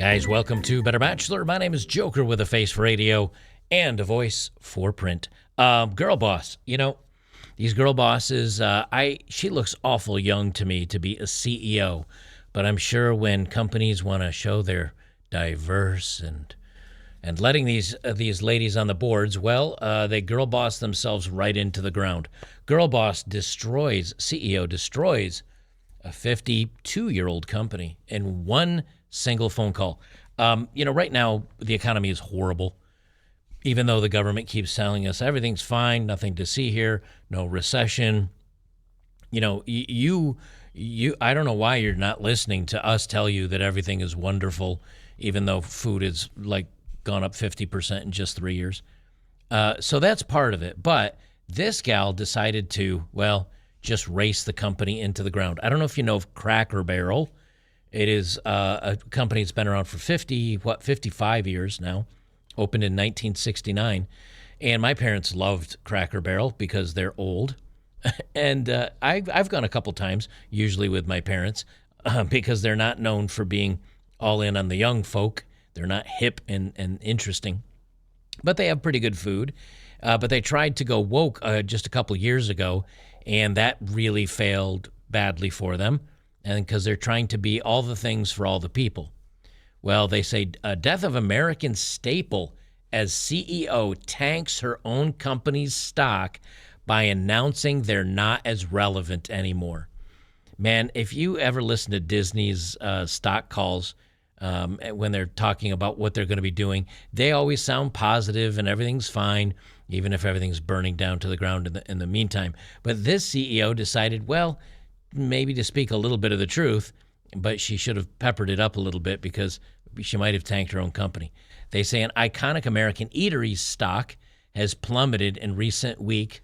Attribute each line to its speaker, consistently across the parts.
Speaker 1: Guys, welcome to Better Bachelor. My name is Joker with a face for radio and a voice for print. Girl boss, these girl bosses, she looks awful young to me to be a CEO, but I'm sure when companies want to show they're diverse and letting these ladies on the boards, they girl boss themselves right into the ground. Girl boss CEO destroys a 52-year-old company in one single phone call. Right now the economy is horrible. Even though the government keeps telling us everything's fine, nothing to see here, no recession. I don't know why you're not listening to us tell you that everything is wonderful, even though food is gone up 50% in just 3 years. So that's part of it. But this gal decided to, just race the company into the ground. I don't know if you know of Cracker Barrel. It is a company that's been around for 55 years now, opened in 1969. And my parents loved Cracker Barrel because they're old. And I've gone a couple times, usually with my parents, because they're not known for being all in on the young folk. They're not hip and interesting. But they have pretty good food. But they tried to go woke just a couple years ago, and that really failed badly for them. And because they're trying to be all the things for all the people. Well, they say a death of American staple as CEO tanks her own company's stock by announcing they're not as relevant anymore. Man, if you ever listen to Disney's stock calls when they're talking about what they're going to be doing, they always sound positive and everything's fine, even if everything's burning down to the ground in the meantime. But this CEO decided, maybe to speak a little bit of the truth, but she should have peppered it up a little bit because she might have tanked her own company. They say an iconic American eatery stock has plummeted in recent weeks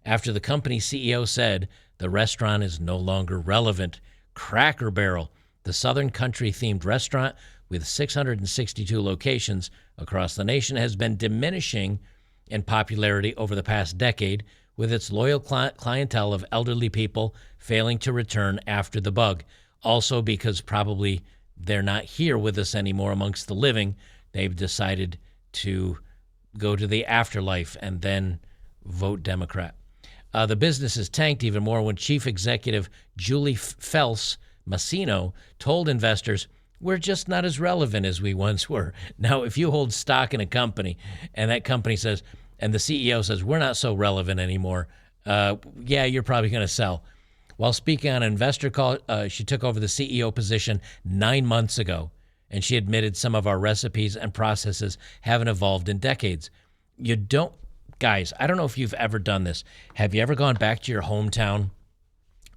Speaker 1: after the company CEO said the restaurant is no longer relevant. Cracker Barrel, the Southern Country-themed restaurant with 662 locations across the nation, has been diminishing in popularity over the past decade, with its loyal clientele of elderly people failing to return after the bug. Also, because probably they're not here with us anymore amongst the living, they've decided to go to the afterlife and then vote Democrat. The business is tanked even more when Chief Executive Julie Fels Massino told investors, "We're just not as relevant as we once were." Now, if you hold stock in a company and that company says, and the CEO says, "We're not so relevant anymore," you're probably going to sell. While speaking on an investor call, she took over the CEO position 9 months ago, and she admitted some of our recipes and processes haven't evolved in decades. Guys, I don't know if you've ever done this. Have you ever gone back to your hometown?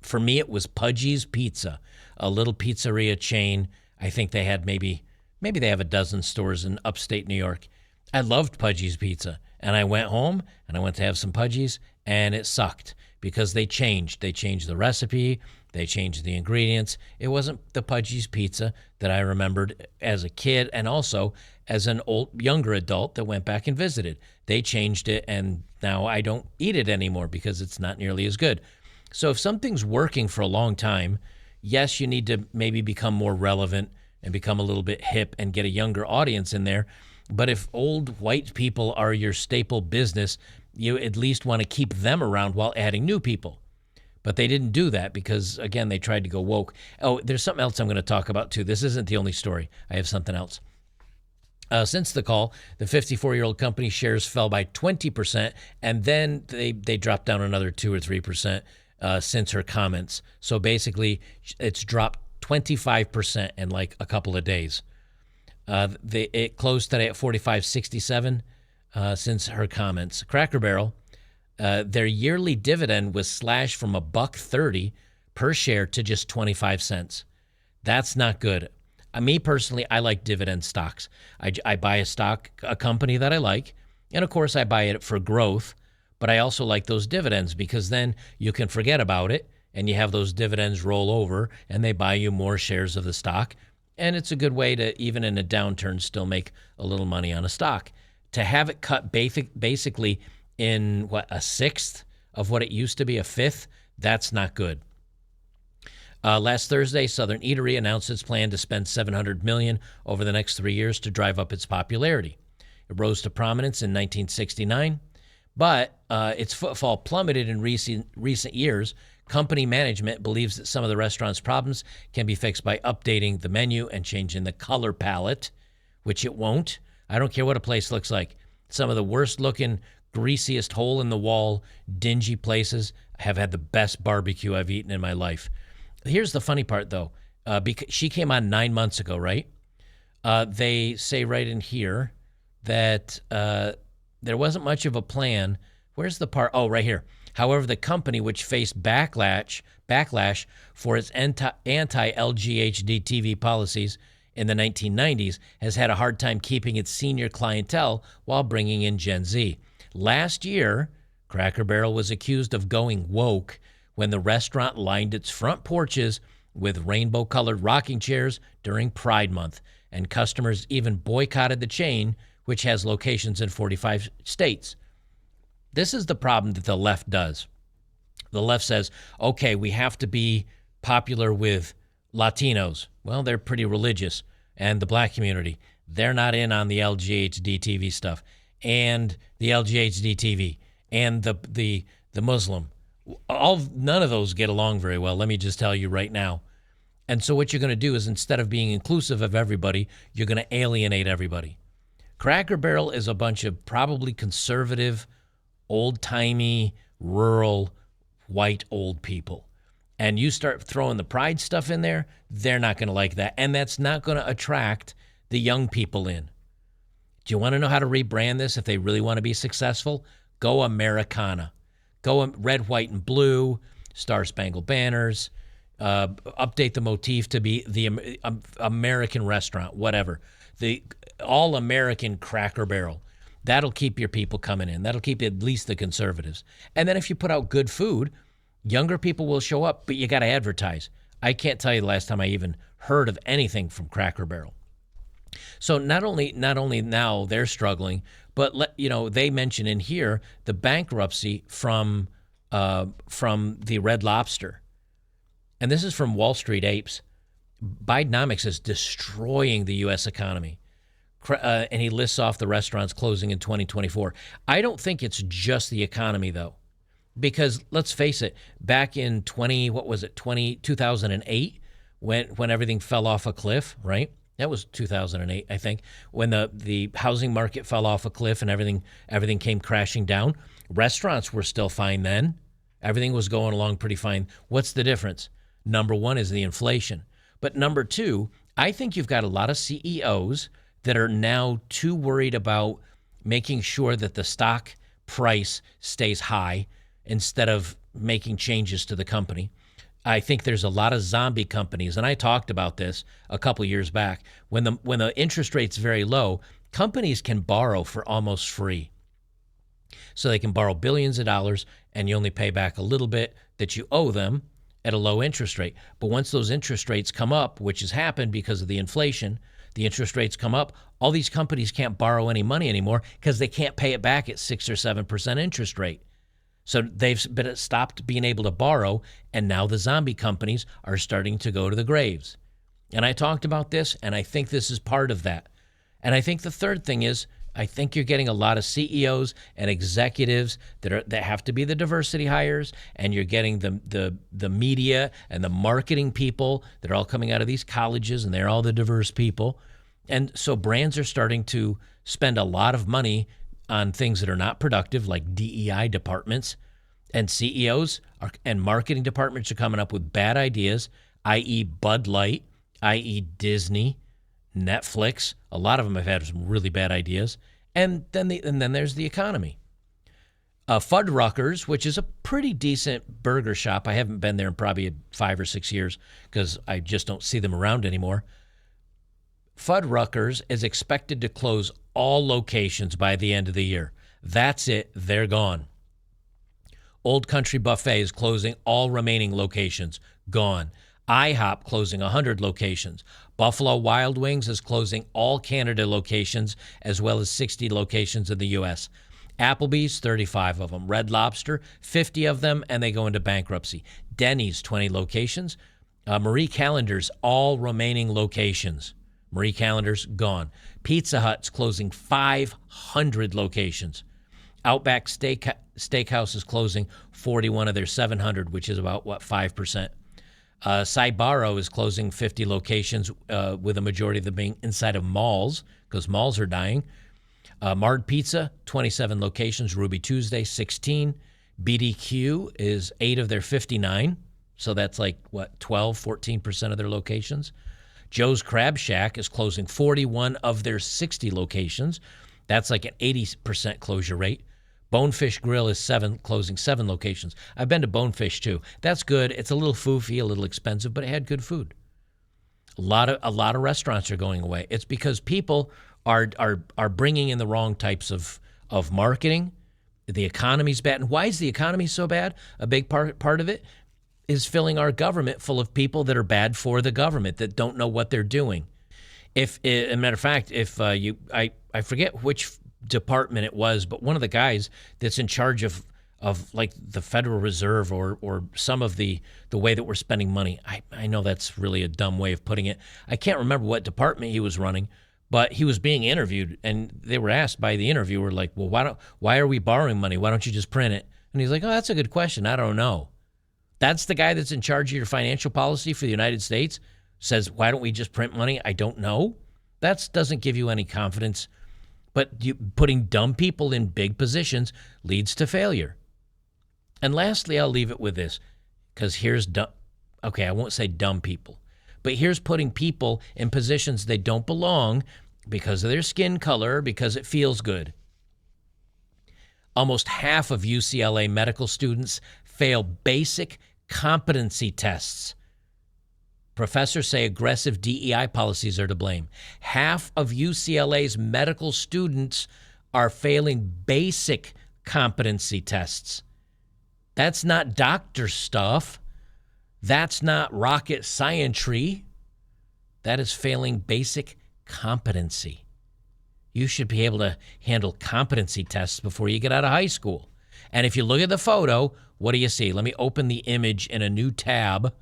Speaker 1: For me, it was Pudgy's Pizza, a little pizzeria chain. I think they had maybe they have a dozen stores in upstate New York. I loved Pudgy's Pizza. And I went home and I went to have some Pudgy's, and it sucked because they changed. They changed the recipe. They changed the ingredients. It wasn't the Pudgy's Pizza that I remembered as a kid and also as an younger adult that went back and visited. They changed it, and now I don't eat it anymore because it's not nearly as good. So if something's working for a long time, yes, you need to maybe become more relevant and become a little bit hip and get a younger audience in there. But if old white people are your staple business, you at least want to keep them around while adding new people. But they didn't do that because, again, they tried to go woke. Oh, there's something else I'm going to talk about, too. This isn't the only story. I have something else. Since the call, the 54-year-old company shares fell by 20%, and then they dropped down another 2 or 3% since her comments. So basically, it's dropped 25% in a couple of days. It closed today at 45.67 since her comments. Cracker Barrel, their yearly dividend was slashed from $1.30 per share to just 25 cents. That's not good. Me personally, I like dividend stocks. I buy a company that I like, and of course I buy it for growth, but I also like those dividends because then you can forget about it and you have those dividends roll over and they buy you more shares of the stock. And it's a good way to, even in a downturn, still make a little money on a stock. To have it cut basically in, a sixth of what it used to be, a fifth, that's not good. Last Thursday, Southern Eatery announced its plan to spend $700 million over the next 3 years to drive up its popularity. It rose to prominence in 1969, but its footfall plummeted in recent years. Company management believes that some of the restaurant's problems can be fixed by updating the menu and changing the color palette, which it won't. I don't care what a place looks like. Some of the worst-looking, greasiest hole-in-the-wall, dingy places have had the best barbecue I've eaten in my life. Here's the funny part, though. Because she came on 9 months ago, right? They say right in here that there wasn't much of a plan. Where's the part? Oh, right here. However, the company, which faced backlash for its anti-LGHD TV policies in the 1990s, has had a hard time keeping its senior clientele while bringing in Gen Z. Last year, Cracker Barrel was accused of going woke when the restaurant lined its front porches with rainbow-colored rocking chairs during Pride Month, and customers even boycotted the chain, which has locations in 45 states. This is the problem that the left does. The left says, okay, we have to be popular with Latinos. Well, they're pretty religious. And the black community, they're not in on the LGHD TV stuff. And the LGHD TV and the Muslim. None of those get along very well, let me just tell you right now. And so what you're going to do is, instead of being inclusive of everybody, you're going to alienate everybody. Cracker Barrel is a bunch of probably conservative, old-timey, rural, white old people. And you start throwing the pride stuff in there, they're not going to like that. And that's not going to attract the young people in. Do you want to know how to rebrand this if they really want to be successful? Go Americana. Go red, white, and blue, Star-Spangled Banners. Update the motif to be the American restaurant, whatever. The all-American Cracker Barrel. That'll keep your people coming in. That'll keep at least the conservatives. And then if you put out good food, younger people will show up, but you got to advertise. I can't tell you the last time I even heard of anything from Cracker Barrel. So not only now they're struggling, but they mention in here the bankruptcy from the Red Lobster. And this is from Wall Street Apes. Bidenomics is destroying the U.S. economy. And he lists off the restaurants closing in 2024. I don't think it's just the economy, though. Because let's face it, back in 2008, when everything fell off a cliff, right? That was 2008, I think, when the housing market fell off a cliff and everything came crashing down. Restaurants were still fine then. Everything was going along pretty fine. What's the difference? Number one is the inflation. But number two, I think you've got a lot of CEOs that are now too worried about making sure that the stock price stays high instead of making changes to the company. I think there's a lot of zombie companies, and I talked about this a couple years back. When the interest rate's very low, companies can borrow for almost free. So they can borrow billions of dollars, and you only pay back a little bit that you owe them at a low interest rate. But once those interest rates come up, which has happened because of the inflation, the interest rates come up, all these companies can't borrow any money anymore because they can't pay it back at 6 or 7% interest rate. So they've stopped being able to borrow, and now the zombie companies are starting to go to the graves. And I talked about this, and I think this is part of that. And I think the third thing is, I think you're getting a lot of CEOs and executives that have to be the diversity hires, and you're getting the media and the marketing people that are all coming out of these colleges, and they're all the diverse people. And so brands are starting to spend a lot of money on things that are not productive, like DEI departments, and CEOs and marketing departments are coming up with bad ideas, i.e. Bud Light, i.e. Disney, Netflix. A lot of them have had some really bad ideas. And then there's the economy. Fuddruckers, which is a pretty decent burger shop. I haven't been there in probably 5 or 6 years because I just don't see them around anymore. Fuddruckers is expected to close all locations by the end of the year. That's it. They're gone. Old Country Buffet is closing all remaining locations. Gone. IHOP closing 100 locations. Buffalo Wild Wings is closing all Canada locations as well as 60 locations in the U.S. Applebee's, 35 of them. Red Lobster, 50 of them, and they go into bankruptcy. Denny's, 20 locations. Marie Callender's all remaining locations. Marie Callender's gone. Pizza Hut's closing 500 locations. Outback Steakhouse is closing 41 of their 700, which is about, 5%. Sybaro is closing 50 locations, with a majority of them being inside of malls, because malls are dying. Mard Pizza, 27 locations. Ruby Tuesday, 16. BDQ is 8 of their 59. So that's like, 12, 14% of their locations. Joe's Crab Shack is closing 41 of their 60 locations. That's like an 80% closure rate. Bonefish Grill is closing 7 locations. I've been to Bonefish too. That's good. It's a little foofy, a little expensive, but it had good food. A lot of restaurants are going away. It's because people are bringing in the wrong types of marketing. The economy's bad. And why is the economy so bad? A big part of it is filling our government full of people that are bad for the government, that don't know what they're doing. As a matter of fact, I forget which department it was, but one of the guys that's in charge of like the Federal Reserve or some of the way that we're spending money. I know that's really a dumb way of putting it. I can't remember what department he was running, but he was being interviewed, and they were asked by the interviewer, like, well, why are we borrowing money? Why don't you just print it? And he's like, oh, that's a good question. I don't know. That's the guy that's in charge of your financial policy for the United States, says, why don't we just print money? I don't know. That doesn't give you any confidence. But putting dumb people in big positions leads to failure. And lastly, I'll leave it with this, because here's I won't say dumb people, but here's putting people in positions they don't belong because of their skin color, because it feels good. Almost half of UCLA medical students fail basic competency tests. Professors say aggressive DEI policies are to blame. Half of UCLA's medical students are failing basic competency tests. That's not doctor stuff. That's not rocket scientry. That is failing basic competency. You should be able to handle competency tests before you get out of high school. And if you look at the photo, what do you see? Let me open the image in a new tab.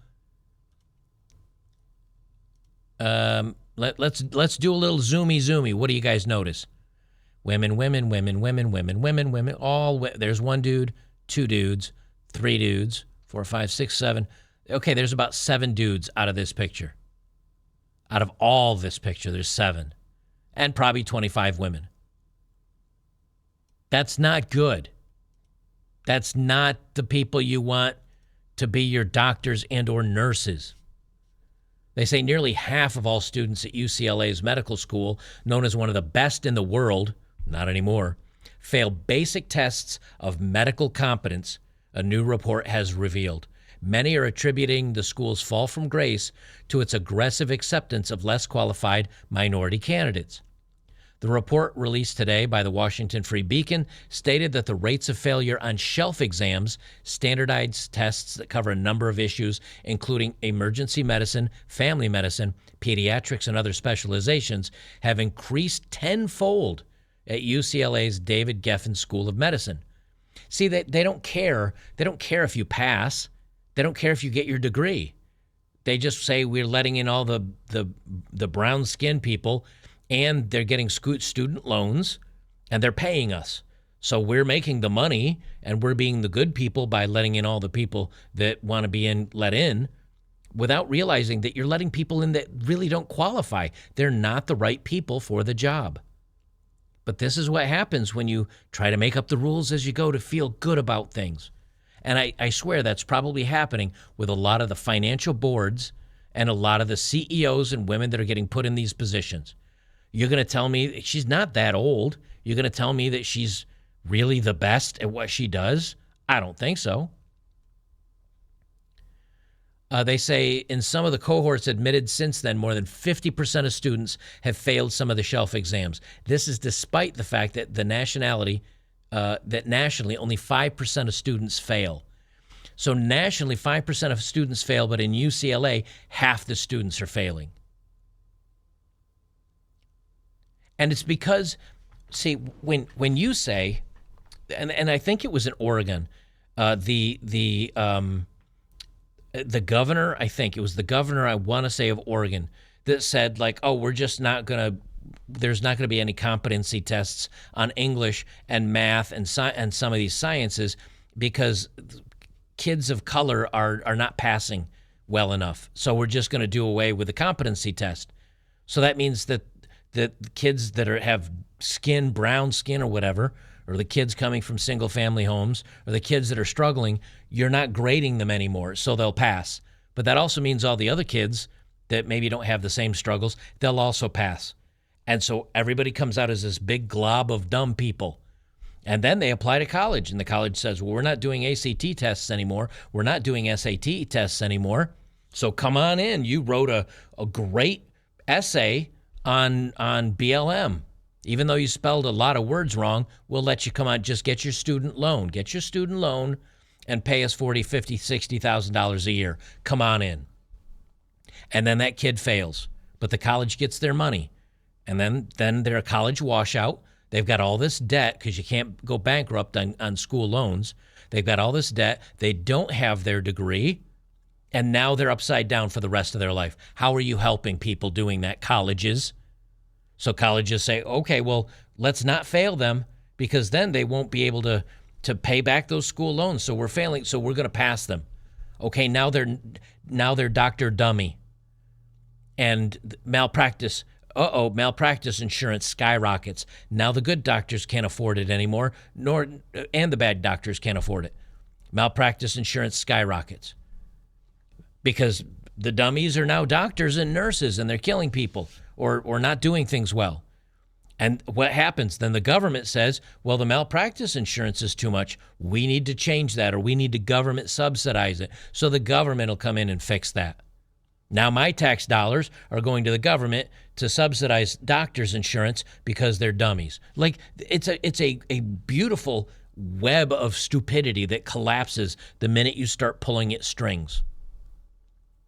Speaker 1: Let's do a little zoomy. What do you guys notice? Women. There's one dude, 2 dudes, 3 dudes, 4, 5, 6, 7. Okay, there's about 7 dudes out of this picture. Out of all this picture, there's 7. And probably 25 women. That's not good. That's not the people you want to be your doctors and or nurses. They say nearly half of all students at UCLA's medical school, known as one of the best in the world, not anymore, fail basic tests of medical competence, a new report has revealed. Many are attributing the school's fall from grace to its aggressive acceptance of less qualified minority candidates. The report released today by the Washington Free Beacon stated that the rates of failure on shelf exams, standardized tests that cover a number of issues, including emergency medicine, family medicine, pediatrics, and other specializations, have increased tenfold at UCLA's David Geffen School of Medicine. See, they don't care. They don't care if you pass. They don't care if you get your degree. They just say we're letting in all the brown-skinned people, and they're getting student loans, and they're paying us. So we're making the money, and we're being the good people by letting in all the people that want to be let in, without realizing that you're letting people in that really don't qualify. They're not the right people for the job. But this is what happens when you try to make up the rules as you go to feel good about things. And I swear that's probably happening with a lot of the financial boards and a lot of the CEOs and women that are getting put in these positions. You're going to tell me she's not that old. You're going to tell me that she's really the best at what she does? I don't think so. They say in some of the cohorts admitted since then, more than 50% of students have failed some of the shelf exams. This is despite the fact that nationally only 5% of students fail. So nationally, 5% of students fail, but in UCLA, half the students are failing. And it's because, see, when you say, and I think it was in Oregon, the The governor, I think it was the governor, I want to say, of Oregon, that said, like, oh, we're just not going to, there's not going to be any competency tests on English and math and and some of these sciences because kids of color are not passing well enough. So we're just going to do away with the competency test. So that means that the kids that have brown skin or whatever, or the kids coming from single family homes, or the kids that are struggling, you're not grading them anymore, so they'll pass. But that also means all the other kids that maybe don't have the same struggles, they'll also pass. And so everybody comes out as this big glob of dumb people. And then they apply to college, and the college says, well, we're not doing ACT tests anymore. We're not doing SAT tests anymore. So come on in. You wrote a great essay on BLM. Even though you spelled a lot of words wrong, we'll let you come on. Just get your student loan. Get your student loan and pay us $40,000, $50,000, $60,000 a year. Come on in. And then that kid fails. But the college gets their money. And then they're a college washout. They've got all this debt because you can't go bankrupt on school loans. They've got all this debt. They don't have their degree. And now they're upside down for the rest of their life. How are you helping people doing that? Colleges. So colleges say, okay, well, let's not fail them because then they won't be able to pay back those school loans. So we're failing. So we're going to pass them. Okay, now they're Dr. Dummy. And malpractice. Malpractice insurance skyrockets. Now the good doctors can't afford it anymore, and the bad doctors can't afford it. Malpractice insurance skyrockets. Because the dummies are now doctors and nurses, and they're killing people or not doing things well. And what happens? Then the government says, well, the malpractice insurance is too much. We need to change that, or we need to government subsidize it. So the government will come in and fix that. Now my tax dollars are going to the government to subsidize doctors' insurance because they're dummies. Like it's a beautiful web of stupidity that collapses the minute you start pulling at strings.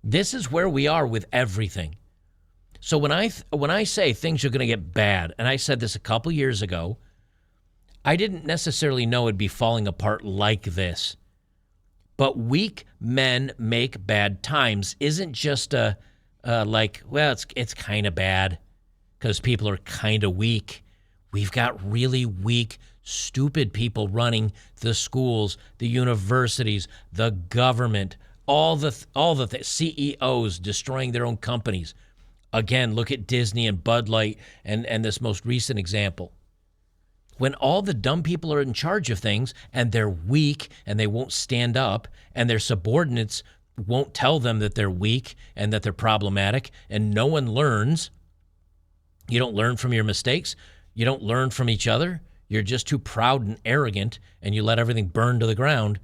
Speaker 1: This is where we are with everything. So when I say things are going to get bad, and I said this a couple years ago, I didn't necessarily know it'd be falling apart like this. But weak men make bad times isn't just it's kind of bad because people are kind of weak. We've got really weak, stupid people running the schools, the universities, the government, all the CEOs destroying their own companies. Again, look at Disney and Bud Light and this most recent example. When all the dumb people are in charge of things and they're weak and they won't stand up and their subordinates won't tell them that they're weak and that they're problematic and no one learns, you don't learn from your mistakes, you don't learn from each other, you're just too proud and arrogant and you let everything burn to the ground.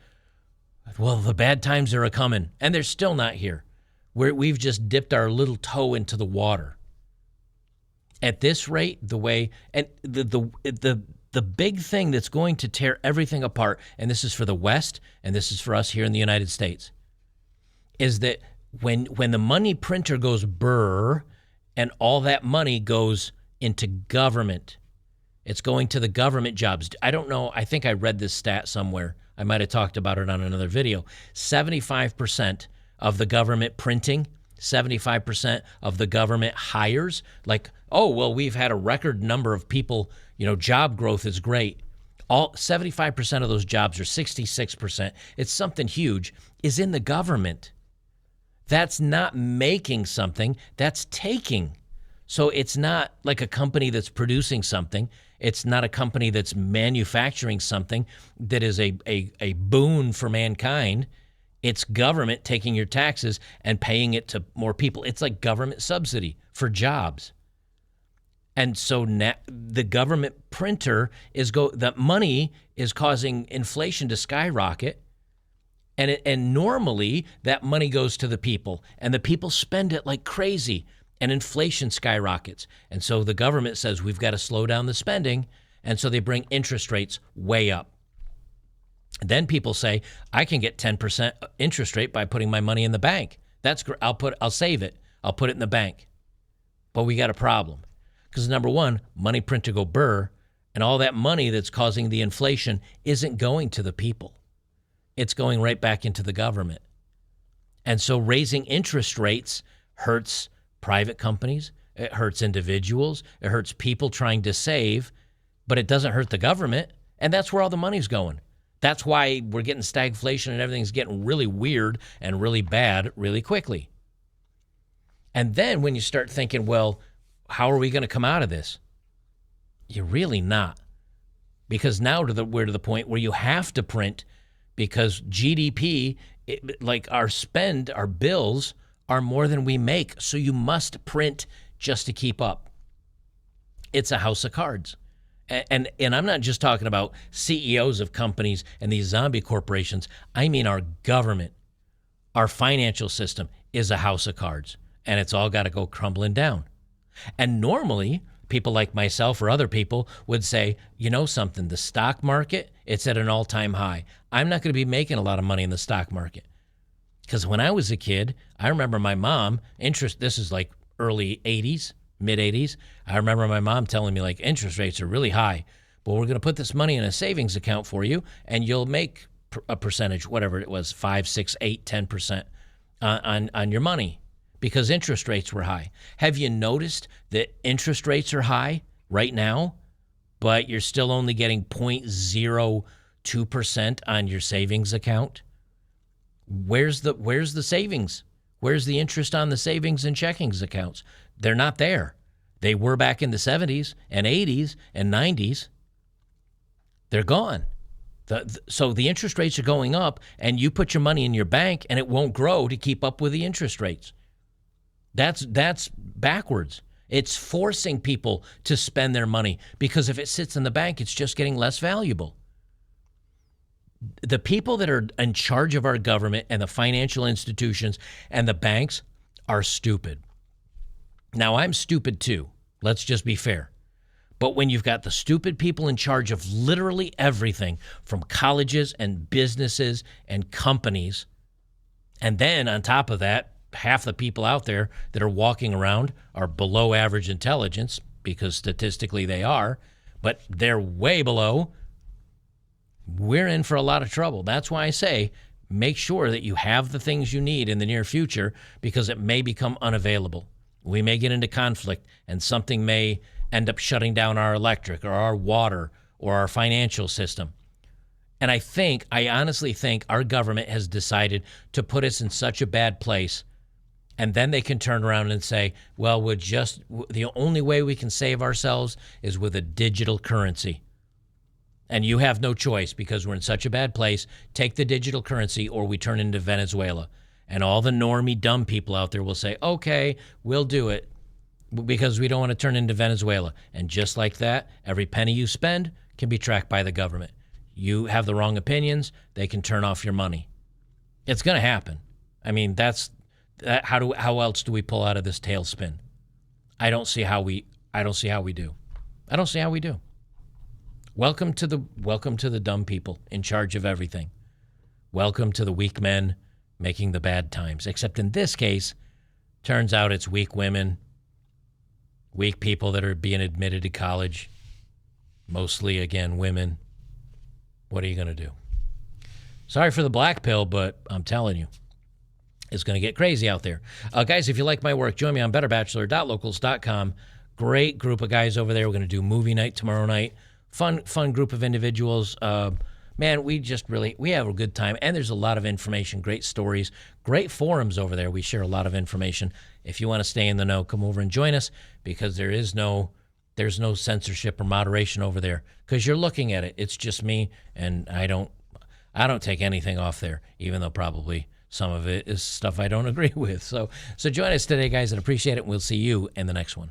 Speaker 1: Well, the bad times are a-coming and they're still not here. We've just dipped our little toe into the water. At this rate, the way, and the big thing that's going to tear everything apart, and this is for the West, and this is for us here in the United States, is that when the money printer goes brr, and all that money goes into government, it's going to the government jobs. I don't know, I think I read this stat somewhere. I might have talked about it on another video. 75% of the government printing, 75% of the government hires, like, oh, well, we've had a record number of people, job growth is great. All 75% of those jobs, or 66%, it's something huge, is in the government. That's not making something, that's taking. So it's not like a company that's producing something. It's not a company that's manufacturing something that is a boon for mankind. It's government taking your taxes and paying it to more people. It's like government subsidy for jobs. And so the government printer the money is causing inflation to skyrocket. And normally that money goes to the people and the people spend it like crazy and inflation skyrockets. And so the government says we've got to slow down the spending. And so they bring interest rates way up. Then people say, I can get 10% interest rate by putting my money in the bank. That's great. I'll save it. I'll put it in the bank. But we got a problem. Because number one, money printer go burr, and all that money that's causing the inflation isn't going to the people. It's going right back into the government. And so raising interest rates hurts private companies, it hurts individuals, it hurts people trying to save, but it doesn't hurt the government. And that's where all the money's going. That's why we're getting stagflation and everything's getting really weird and really bad really quickly. And then when you start thinking, well, how are we going to come out of this? You're really not. Because now we're to the point where you have to print, because GDP, like our bills are more than we make. So you must print just to keep up. It's a house of cards. And I'm not just talking about CEOs of companies and these zombie corporations. I mean our government, our financial system is a house of cards, and it's all got to go crumbling down. And normally, people like myself or other people would say, you know something, the stock market, it's at an all-time high. I'm not going to be making a lot of money in the stock market. Because when I was a kid, I remember my mom, this is like early 80s, mid 80s. I remember my mom telling me, like, interest rates are really high, but we're going to put this money in a savings account for you, and you'll make a percentage, whatever it was, 5, 6, 8, 10% on your money, because interest rates were high. Have you noticed that interest rates are high right now, but you're still only getting 0.02% on your savings account? Where's the savings? Where's the interest on the savings and checkings accounts? They're not there. They were back in the 70s and 80s and 90s. They're gone. So the interest rates are going up, and you put your money in your bank, and it won't grow to keep up with the interest rates. That's backwards. It's forcing people to spend their money, because if it sits in the bank, it's just getting less valuable. The people that are in charge of our government and the financial institutions and the banks are stupid. Now, I'm stupid too. Let's just be fair. But when you've got the stupid people in charge of literally everything, from colleges and businesses and companies, and then on top of that, half the people out there that are walking around are below average intelligence, because statistically they are, but they're way below, we're in for a lot of trouble. That's why I say make sure that you have the things you need in the near future, because it may become unavailable. We may get into conflict, and something may end up shutting down our electric or our water or our financial system. And I honestly think our government has decided to put us in such a bad place, and then they can turn around and say, well, the only way we can save ourselves is with a digital currency. And you have no choice, because we're in such a bad place. Take the digital currency, or we turn into Venezuela. And all the normie dumb people out there will say, okay, we'll do it, because we don't want to turn into Venezuela. And just like that, every penny you spend can be tracked by the government. You have the wrong opinions, they can turn off your money. It's going to happen. I mean, how else do we pull out of this tailspin? I don't see how we do. Welcome to the dumb people in charge of everything. Welcome to the weak men making the bad times. Except in this case, turns out it's weak women, weak people that are being admitted to college. Mostly, again, women. What are you going to do? Sorry for the black pill, but I'm telling you, it's going to get crazy out there. Guys, if you like my work, join me on betterbachelor.locals.com. Great group of guys over there. We're going to do movie night tomorrow night. Fun group of individuals. Man, we have a good time, and there's a lot of information, great stories, great forums over there. We share a lot of information. If you want to stay in the know, come over and join us, because there's no censorship or moderation over there, because you're looking at it. It's just me, and I don't take anything off there, even though probably some of it is stuff I don't agree with. So join us today, guys, and appreciate it. We'll see you in the next one.